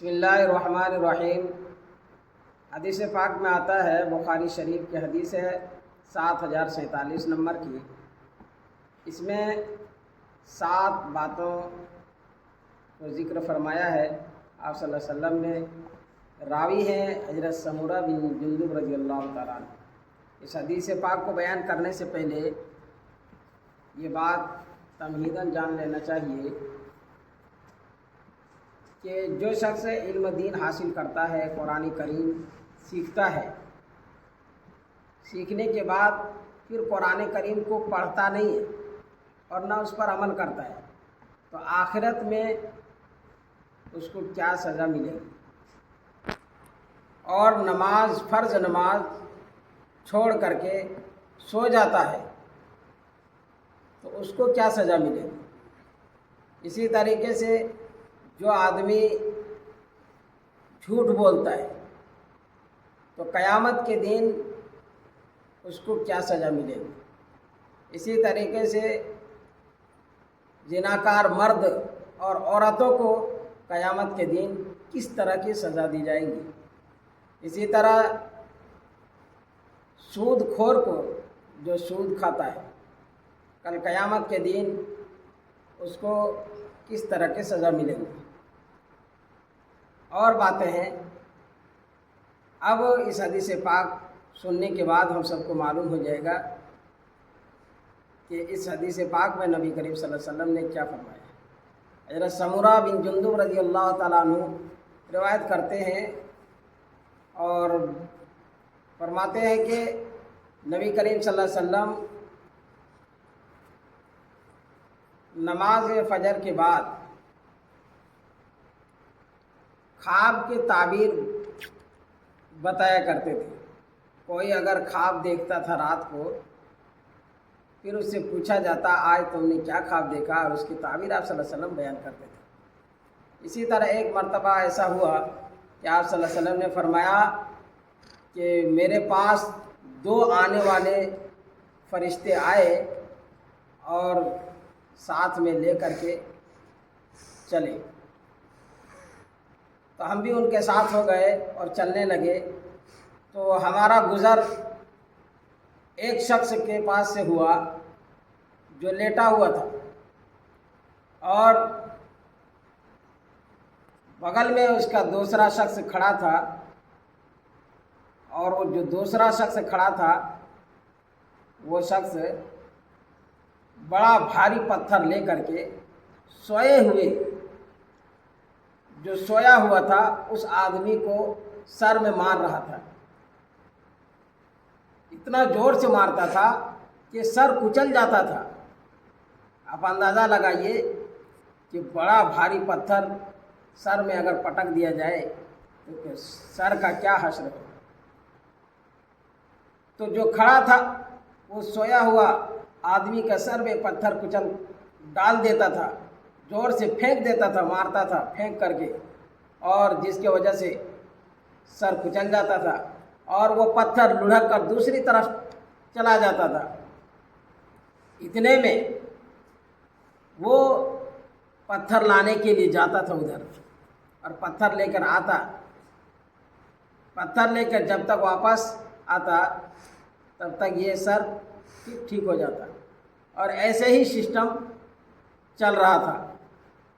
بسم اللہ الرحمن الرحیم۔ حدیث پاک میں آتا ہے، بخاری شریف کی حدیث ہے 7047 نمبر کی۔ اس میں 7 باتوں کو ذکر فرمایا ہے آپ صلی اللہ علیہ وسلم نے۔ راوی ہیں حضرت سمورہ بن جندب رضی اللہ تعالیٰ عنہ۔ اس حدیث پاک کو بیان کرنے سے پہلے یہ بات تمہیداً جان لینا چاہیے کہ جو شخص علم دین حاصل کرتا ہے، قرآن کریم سیکھتا ہے، سیکھنے کے بعد پھر قرآن کریم کو پڑھتا نہیں ہے اور نہ اس پر عمل کرتا ہے، تو آخرت میں اس کو کیا سزا ملے گی؟ اور نماز، فرض نماز چھوڑ کر کے سو جاتا ہے تو اس کو کیا سزا ملے گی؟ اسی طریقے سے جو آدمی جھوٹ بولتا ہے تو قیامت کے دن اس کو کیا سزا ملے گی؟ اسی طریقے سے زناکار مرد اور عورتوں کو قیامت کے دن کس طرح کی سزا دی جائے گی؟ اسی طرح سود خور کو، جو سود کھاتا ہے، کل قیامت کے دن اس کو کس طرح کی سزا ملے گی؟ اور باتیں ہیں۔ اب اس حدیث پاک سننے کے بعد ہم سب کو معلوم ہو جائے گا کہ اس حدیث پاک میں نبی کریم صلی اللہ علیہ وسلم نے کیا فرمایا۔ حضرت سمورہ بن جندب رضی اللہ تعالیٰ عنہ روایت کرتے ہیں اور فرماتے ہیں کہ نبی کریم صلی اللہ علیہ وسلم نماز فجر کے بعد خواب کی تعبیر بتایا کرتے تھے۔ کوئی اگر خواب دیکھتا تھا رات کو، پھر اس سے پوچھا جاتا آج تم نے کیا خواب دیکھا، اور اس کی تعبیر آپ صلی اللہ علیہ وسلم بیان کرتے تھے۔ اسی طرح ایک مرتبہ ایسا ہوا کہ آپ صلی اللہ علیہ وسلم نے فرمایا کہ میرے پاس 2 آنے والے فرشتے آئے اور ساتھ میں لے کر کے چلے، تو ہم بھی ان کے ساتھ ہو گئے اور چلنے لگے۔ تو ہمارا گزر ایک شخص کے پاس سے ہوا جو لیٹا ہوا تھا، اور بغل میں اس کا دوسرا شخص کھڑا تھا، اور وہ جو دوسرا شخص کھڑا تھا وہ شخص بڑا بھاری پتھر لے کر کے سوئے ہوئے، جو سویا ہوا تھا، اس آدمی کو سر میں مار رہا تھا۔ اتنا زور سے مارتا تھا کہ سر کچل جاتا تھا۔ آپ اندازہ لگائیے کہ بڑا بھاری پتھر سر میں اگر پٹک دیا جائے تو سر کا کیا حشر ہو۔ تو جو کھڑا تھا وہ سویا ہوا آدمی کا سر میں پتھر کچل ڈال دیتا تھا، زور سے پھینک دیتا تھا، مارتا تھا پھینک کر کے، اور جس کی وجہ سے سر کچل جاتا تھا اور وہ پتھر لڑھک کر دوسری طرف چلا جاتا تھا۔ اتنے میں وہ پتھر لانے کے لیے جاتا تھا ادھر، اور پتھر لے کر آتا، پتھر لے کر جب تک واپس آتا تب تک یہ سر ٹھیک ہو جاتا، اور ایسے ہی سسٹم چل رہا تھا۔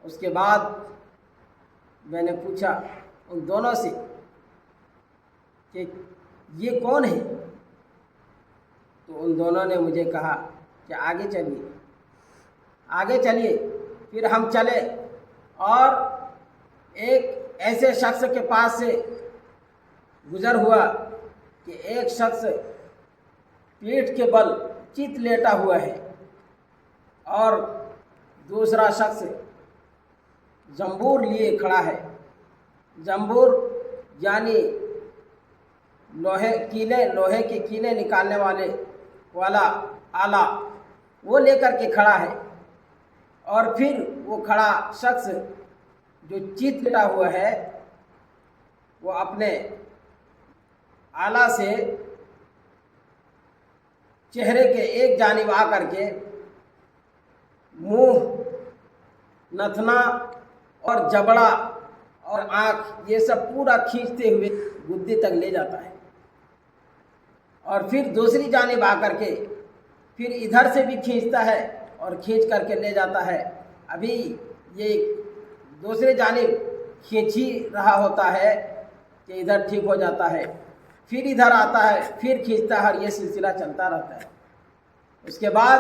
اس کے بعد میں نے پوچھا ان دونوں سے کہ یہ کون ہے؟ تو ان دونوں نے مجھے کہا کہ آگے چلیے، آگے چلیے۔ پھر ہم چلے اور ایک ایسے شخص کے پاس سے گزر ہوا کہ ایک شخص پیٹھ کے بل چت لیٹا ہوا ہے، اور دوسرا شخص زنبور لیے کھڑا ہے۔ زنبور یعنی لوہے کے کیلے نکالنے والا آلہ، وہ لے کر کے کھڑا ہے، اور پھر وہ کھڑا شخص جو چت لیٹا ہوا ہے وہ اپنے آلہ سے چہرے کے ایک جانب آ کر کے منہ، نتنا اور جبڑا اور آنکھ، یہ سب پورا کھینچتے ہوئے گدے تک لے جاتا ہے، اور پھر دوسری جانب آ کر کے پھر ادھر سے بھی کھینچتا ہے اور کھینچ کر کے لے جاتا ہے۔ ابھی یہ دوسری جانب کھینچ ہی رہا ہوتا ہے کہ ادھر ٹھیک ہو جاتا ہے، پھر ادھر آتا ہے، پھر کھینچتا ہے، اور یہ سلسلہ چلتا رہتا ہے۔ اس کے بعد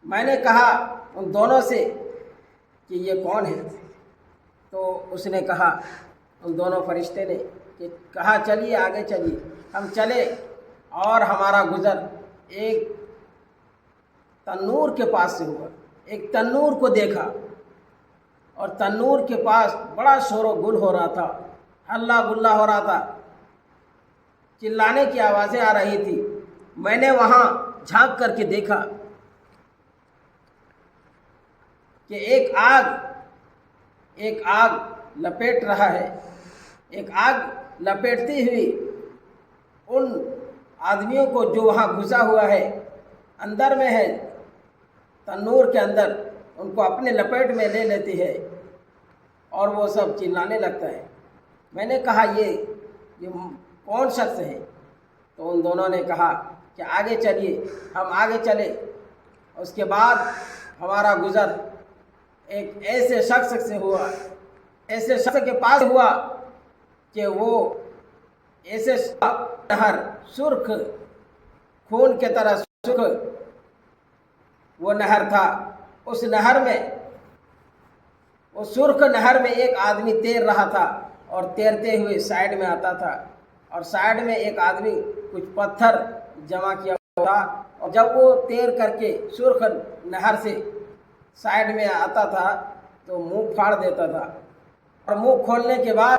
میں نے کہا ان دونوں سے کہ یہ کون ہے؟ تو اس نے کہا، ان دونوں فرشتے نے کہ کہا چلیے آگے چلیے۔ ہم چلے اور ہمارا گزر ایک تنور کے پاس سے ہوا۔ ایک تنور کو دیکھا، اور تنور کے پاس بڑا شور و گل ہو رہا تھا، ہلا گلا ہو رہا تھا، چلانے کی آوازیں آ رہی تھی۔ میں نے وہاں جھانک کر کے دیکھا کہ ایک آگ لپیٹ رہا ہے، ایک آگ لپیٹتی ہوئی ان آدمیوں کو جو وہاں گھسا ہوا ہے، اندر میں ہے تنور کے اندر، ان کو اپنے لپیٹ میں لے لیتی ہے، اور وہ سب چلانے لگتا ہے۔ میں نے کہا یہ کون شخص ہے؟ تو ان دونوں نے کہا کہ آگے چلیے۔ ہم آگے چلے۔ اس کے بعد ہمارا گزر ایک ایسے شخص سے ہوا، ایسے شخص کے پاس ہوا کہ وہ ایسے نہر، سرخ خون کے طرح سرخ وہ نہر تھا۔ اس نہر میں، وہ سرخ نہر میں ایک آدمی تیر رہا تھا، اور تیرتے ہوئے سائڈ میں آتا تھا، اور سائڈ میں ایک آدمی کچھ پتھر جمع کیا ہوا تھا، اور جب وہ تیر کر کے سرخ نہر سے سائڈ میں آتا تھا تو منہ پھاڑ دیتا تھا، اور منہ کھولنے کے بعد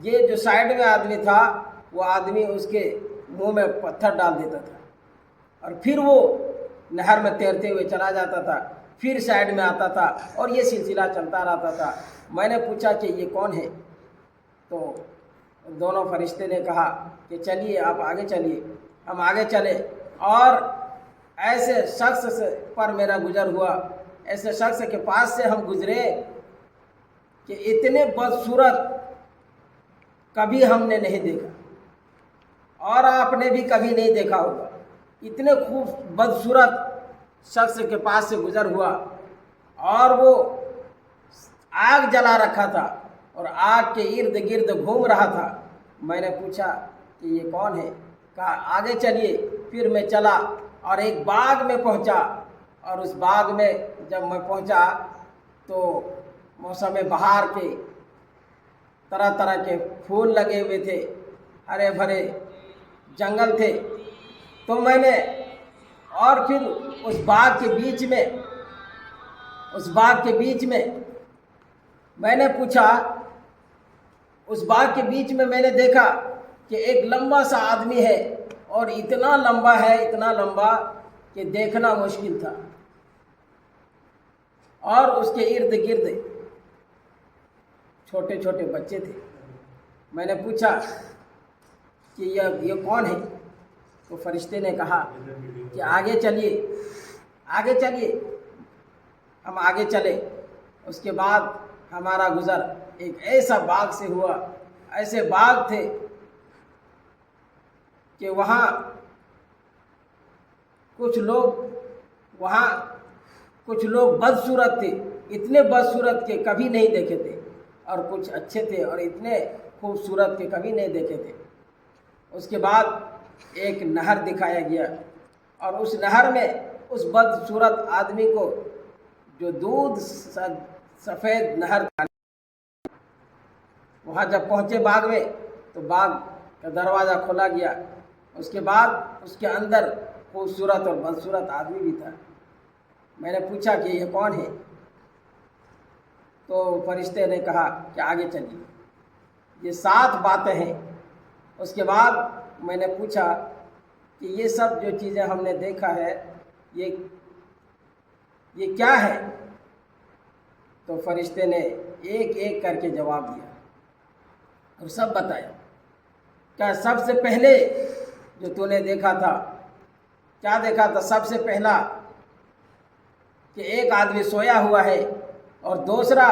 یہ جو سائڈ میں آدمی تھا وہ آدمی اس کے منہ میں پتھر ڈال دیتا تھا، اور پھر وہ نہر میں تیرتے ہوئے چلا جاتا تھا، پھر سائڈ میں آتا تھا، اور یہ سلسلہ چلتا رہتا تھا۔ میں نے پوچھا کہ یہ کون ہے؟ تو دونوں فرشتے نے کہا کہ چلیے آپ آگے چلیے۔ ہم آگے چلے، اور ایسے شخص سے پر میرا گزر ہوا، ایسے شخص کے پاس سے ہم گزرے کہ اتنے بدصورت کبھی ہم نے نہیں دیکھا، اور آپ نے بھی کبھی نہیں دیکھا ہوگا۔ اتنے خوب بدصورت شخص کے پاس سے گزر ہوا، اور وہ آگ جلا رکھا تھا، اور آگ کے ارد گرد گھوم رہا تھا۔ میں نے پوچھا کہ یہ کون ہے؟ کہا آگے چلیے۔ پھر میں چلا اور ایک باغ میں پہنچا، اور اس باغ میں جب میں پہنچا تو موسم بہار کے طرح طرح کے پھول لگے ہوئے تھے، ہرے بھرے جنگل تھے۔ تو میں نے، اور پھر اس باغ کے بیچ میں میں نے پوچھا، اس باغ کے بیچ میں میں نے دیکھا کہ ایک لمبا سا آدمی ہے، اور اتنا لمبا ہے، اتنا لمبا کہ دیکھنا مشکل تھا، اور اس کے ارد گرد چھوٹے چھوٹے بچے تھے۔ میں نے پوچھا کہ یہ کون ہے؟ تو فرشتے نے کہا کہ آگے چلیے، آگے چلیے۔ ہم آگے چلے۔ اس کے بعد ہمارا گزر ایک ایسا باغ سے ہوا، ایسے باغ تھے کہ وہاں کچھ لوگ بدصورت تھے، اتنے بدصورت کے کبھی نہیں دیکھے تھے، اور کچھ اچھے تھے اور اتنے خوبصورت کے کبھی نہیں دیکھے تھے۔ اس کے بعد ایک نہر دکھایا گیا، اور اس نہر میں اس بدصورت آدمی کو جو دودھ سفید نہر تھا، وہاں جب پہنچے باغ میں تو باغ کا دروازہ کھولا گیا۔ اس کے بعد اس کے اندر خوبصورت اور بدصورت آدمی بھی تھا۔ میں نے پوچھا کہ یہ کون ہے؟ تو فرشتے نے کہا کہ آگے چلیے۔ یہ 7 باتیں ہیں۔ اس کے بعد میں نے پوچھا کہ یہ سب جو چیزیں ہم نے دیکھا ہے یہ کیا ہے؟ تو فرشتے نے ایک ایک کر کے جواب دیا اور سب بتایا۔ کیا سب سے پہلے جو تو نے دیکھا تھا، کیا دیکھا تھا؟ سب سے پہلا کہ ایک آدمی سویا ہوا ہے، اور دوسرا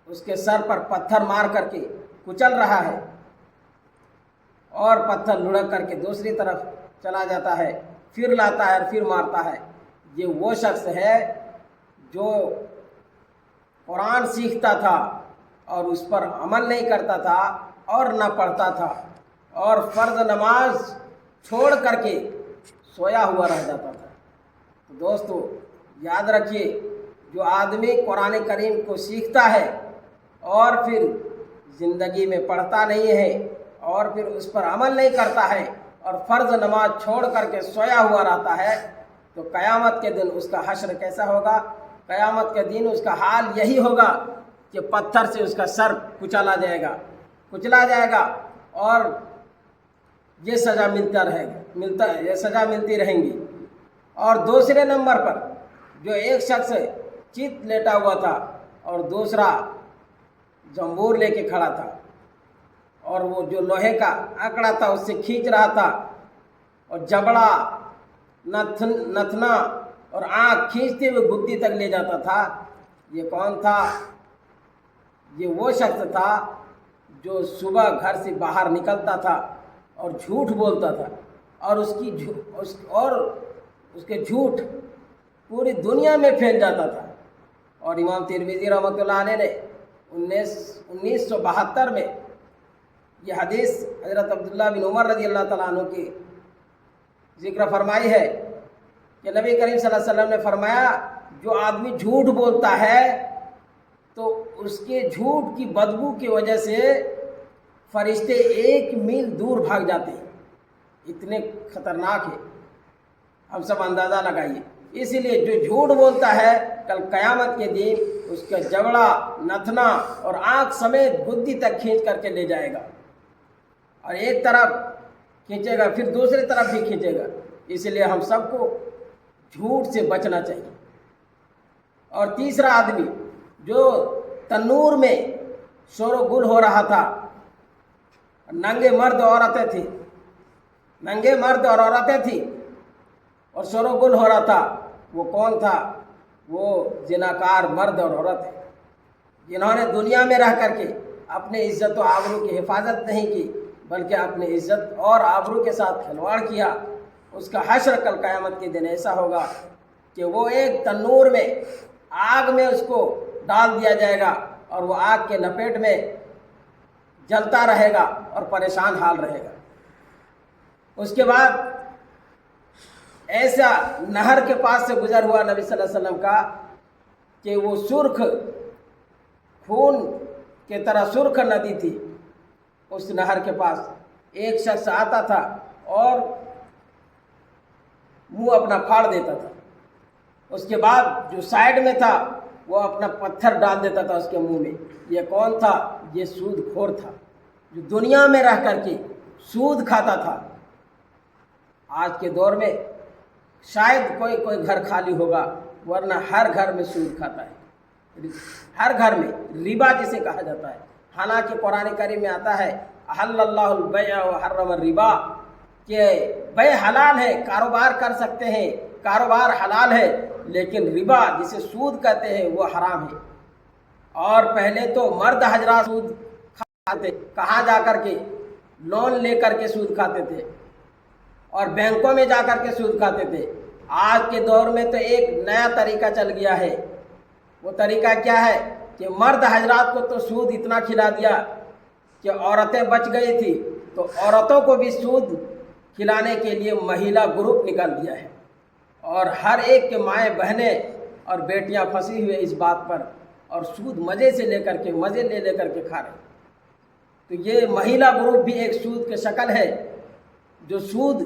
اس کے سر پر پتھر مار کر کے کچل رہا ہے اور پتھر لڑک کر کے دوسری طرف چلا جاتا ہے، پھر لاتا ہے اور پھر مارتا ہے۔ یہ وہ شخص ہے جو قرآن سیکھتا تھا اور اس پر عمل نہیں کرتا تھا اور نہ پڑھتا تھا، اور فرض نماز چھوڑ کر کے سویا ہوا رہ جاتا تھا۔ تو دوستو یاد رکھیے، جو آدمی قرآن کریم کو سیکھتا ہے اور پھر زندگی میں پڑھتا نہیں ہے اور پھر اس پر عمل نہیں کرتا ہے اور فرض نماز چھوڑ کر کے سویا ہوا رہتا ہے، تو قیامت کے دن اس کا حشر کیسا ہوگا؟ قیامت کے دن اس کا حال یہی ہوگا کہ پتھر سے اس کا سر کچلا جائے گا اور یہ سزا ملتی رہیں گی۔ اور دوسرے نمبر پر جو ایک شخص چت لیٹا ہوا تھا اور دوسرا زنبور لے کے کھڑا تھا، اور وہ جو لوہے کا آکڑا تھا اس سے کھینچ رہا تھا، اور جبڑا نتنا اور آنکھ کھینچتے ہوئے گدی تک لے جاتا تھا۔ یہ کون تھا؟ یہ وہ شخص تھا جو صبح گھر سے باہر نکلتا تھا اور جھوٹ بولتا تھا، اور اس کے جھوٹ پوری دنیا میں پھیل جاتا تھا۔ اور امام ترمذی رحمۃ اللہ علیہ نے 1972 میں یہ حدیث حضرت عبداللہ بن عمر رضی اللہ تعالیٰ عنہ کی ذکر فرمائی ہے کہ نبی کریم صلی اللہ علیہ وسلم نے فرمایا، جو آدمی جھوٹ بولتا ہے تو اس کے جھوٹ کی بدبو کی وجہ سے فرشتے 1 میل دور بھاگ جاتے ہیں، اتنے خطرناک ہے۔ ہم سب اندازہ لگائیے۔ اسی لیے جو جھوٹ بولتا ہے کل قیامت کے دن اس کا جبڑا، نتنا اور آنکھ سمیت گدی تک کھینچ کر کے لے جائے گا، اور ایک طرف کھینچے گا پھر دوسری طرف بھی کھینچے گا۔ اس لیے ہم سب کو جھوٹ سے بچنا چاہیے۔ اور تیسرا آدمی جو تنور میں شور و گل ہو رہا تھا، ننگے مرد اور عورتیں تھیں اور شور و گل ہو رہا تھا، وہ کون تھا؟ وہ زناکار مرد اور عورت ہے، جنہوں نے دنیا میں رہ کر کے اپنے عزت و آبرو کی حفاظت نہیں کی بلکہ اپنی عزت اور آبرو کے ساتھ کھلواڑ کیا۔ اس کا حشر کل قیامت کے دن ایسا ہوگا کہ وہ ایک تنور میں آگ میں اس کو ڈال دیا جائے گا اور وہ آگ کے لپیٹ میں جلتا رہے گا اور پریشان حال رہے گا۔ اس کے بعد ایسا نہر کے پاس سے گزر ہوا نبی صلی اللہ علیہ وسلم کا کہ وہ سرخ خون کے طرح سرخ ندی تھی۔ اس نہر کے پاس ایک شخص آتا تھا اور منہ اپنا پھاڑ دیتا تھا، اس کے بعد جو سائیڈ میں تھا وہ اپنا پتھر ڈال دیتا تھا اس کے منہ میں۔ یہ کون تھا؟ یہ سود خور تھا، جو دنیا میں رہ کر کے سود کھاتا تھا۔ آج کے دور میں شاید کوئی گھر خالی ہوگا، ورنہ ہر گھر میں سود کھاتا ہے، ہر گھر میں ربا جسے کہا جاتا ہے۔ حالانکہ قرآن کریم میں آتا ہے احل اللہ البیع وحرم الربا، کہ بے حلال ہے، کاروبار کر سکتے ہیں، کاروبار حلال ہے، لیکن ربا جسے سود کہتے ہیں وہ حرام ہے۔ اور پہلے تو مرد حضرات سود کھاتے، کہاں جا کر کے لون لے کر کے سود کھاتے تھے اور بینکوں میں جا کر کے سود کھاتے تھے۔ آج کے دور میں تو ایک نیا طریقہ چل گیا ہے۔ وہ طریقہ کیا ہے کہ مرد حضرات کو تو سود اتنا کھلا دیا کہ عورتیں بچ گئی تھی، تو عورتوں کو بھی سود کھلانے کے لیے مہیلا گروپ نکال دیا ہے، اور ہر ایک کے مائیں بہنیں اور بیٹیاں پھنسی ہوئے اس بات پر، اور سود مزے لے کر کے کھا رہے ہیں۔ تو یہ مہیلا گروپ بھی ایک سود کی شکل ہے، جو سود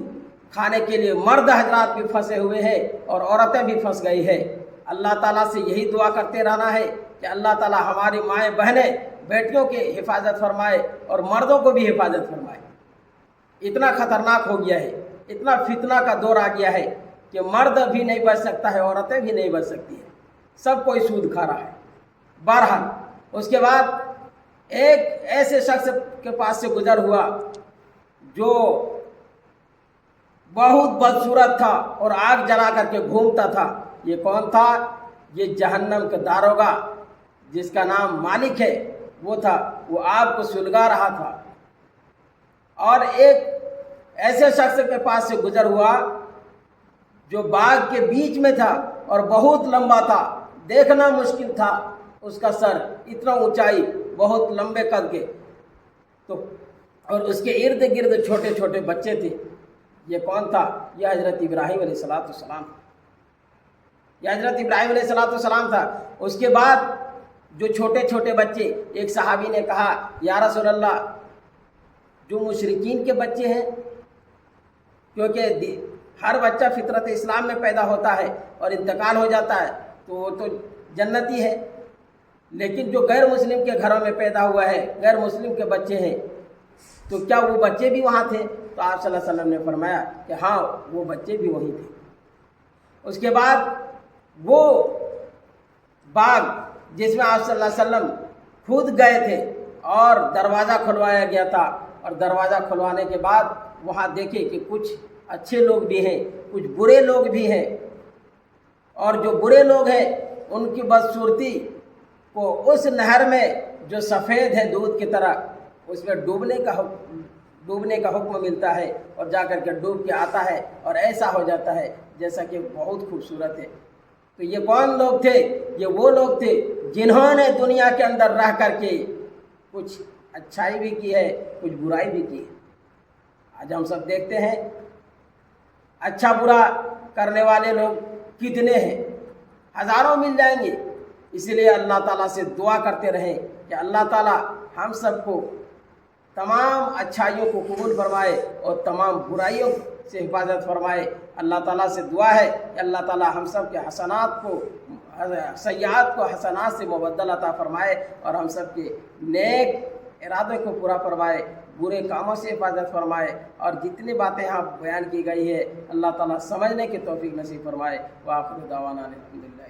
کھانے کے لیے مرد حضرات بھی پھنسے ہوئے ہیں اور عورتیں بھی پھنس گئی ہے۔ اللہ تعالیٰ سے یہی دعا کرتے رہنا ہے کہ اللہ تعالیٰ ہماری مائیں بہنیں بیٹیوں کی حفاظت فرمائے اور مردوں کو بھی حفاظت فرمائے۔ اتنا خطرناک ہو گیا ہے، اتنا فتنہ کا دور آ گیا ہے کہ مرد بھی نہیں بچ سکتا ہے، عورتیں بھی نہیں بچ سکتی ہیں، سب کوئی سود کھا رہا ہے۔ بہرحال اس کے بعد ایک ایسے شخص کے پاس سے گزر ہوا جو بہت بدصورت تھا اور آگ جلا کر کے گھومتا تھا۔ یہ کون تھا؟ یہ جہنم کا داروغہ جس کا نام مالک ہے وہ تھا، وہ آگ کو سلگا رہا تھا، اور ایک ایسے شخص کے پاس سے گزر ہوا جو باغ کے بیچ میں تھا اور بہت لمبا تھا، دیکھنا مشکل تھا اس کا سر، اتنا اونچائی، بہت لمبے قد کے، تو اور اس کے ارد گرد چھوٹے چھوٹے بچے تھے۔ یہ کون تھا؟ یہ حضرت ابراہیم علیہ السلام، یہ حضرت ابراہیم علیہ السلام تھا۔ اس کے بعد جو چھوٹے چھوٹے بچے، ایک صحابی نے کہا یا رسول اللہ، جو مشرکین کے بچے ہیں، کیونکہ ہر بچہ فطرت اسلام میں پیدا ہوتا ہے اور انتقال ہو جاتا ہے تو وہ تو جنتی ہے، لیکن جو غیر مسلم کے گھروں میں پیدا ہوا ہے، غیر مسلم کے بچے ہیں، تو کیا وہ بچے بھی وہاں تھے؟ تو آپ صلی اللہ علیہ وسلم نے فرمایا کہ ہاں، وہ بچے بھی وہیں تھے۔ اس کے بعد وہ باغ جس میں آپ صلی اللہ علیہ وسلم خود گئے تھے اور دروازہ کھلوایا گیا تھا، اور دروازہ کھلوانے کے بعد وہاں دیکھے کہ کچھ اچھے لوگ بھی ہیں، کچھ برے لوگ بھی ہیں، اور جو برے لوگ ہیں ان کی بدصورتی کو اس نہر میں جو سفید ہے دودھ کی طرح، اس میں ڈوبنے کا حکم ملتا ہے، اور جا کر کے ڈوب کے آتا ہے اور ایسا ہو جاتا ہے جیسا کہ بہت خوبصورت ہے۔ تو یہ کون لوگ تھے؟ یہ وہ لوگ تھے جنہوں نے دنیا کے اندر رہ کر کے کچھ اچھائی بھی کی ہے، کچھ برائی بھی کی ہے۔ آج ہم سب دیکھتے ہیں اچھا برا کرنے والے لوگ کتنے ہیں، ہزاروں مل جائیں گے۔ اس لیے اللہ تعالیٰ سے دعا کرتے رہیں کہ اللہ تعالیٰ ہم سب کو تمام اچھائیوں کو قبول فرمائے اور تمام برائیوں سے حفاظت فرمائے۔ اللہ تعالیٰ سے دعا ہے کہ اللہ تعالیٰ ہم سب کے سیئات کو حسنات سے مبدل عطا فرمائے، اور ہم سب کے نیک ارادے کو پورا فرمائے، برے کاموں سے حفاظت فرمائے، اور جتنی باتیں یہاں بیان کی گئی ہے اللہ تعالیٰ سمجھنے کی توفیق نصیب فرمائے۔ وآخر دعوانا الحمدللہ۔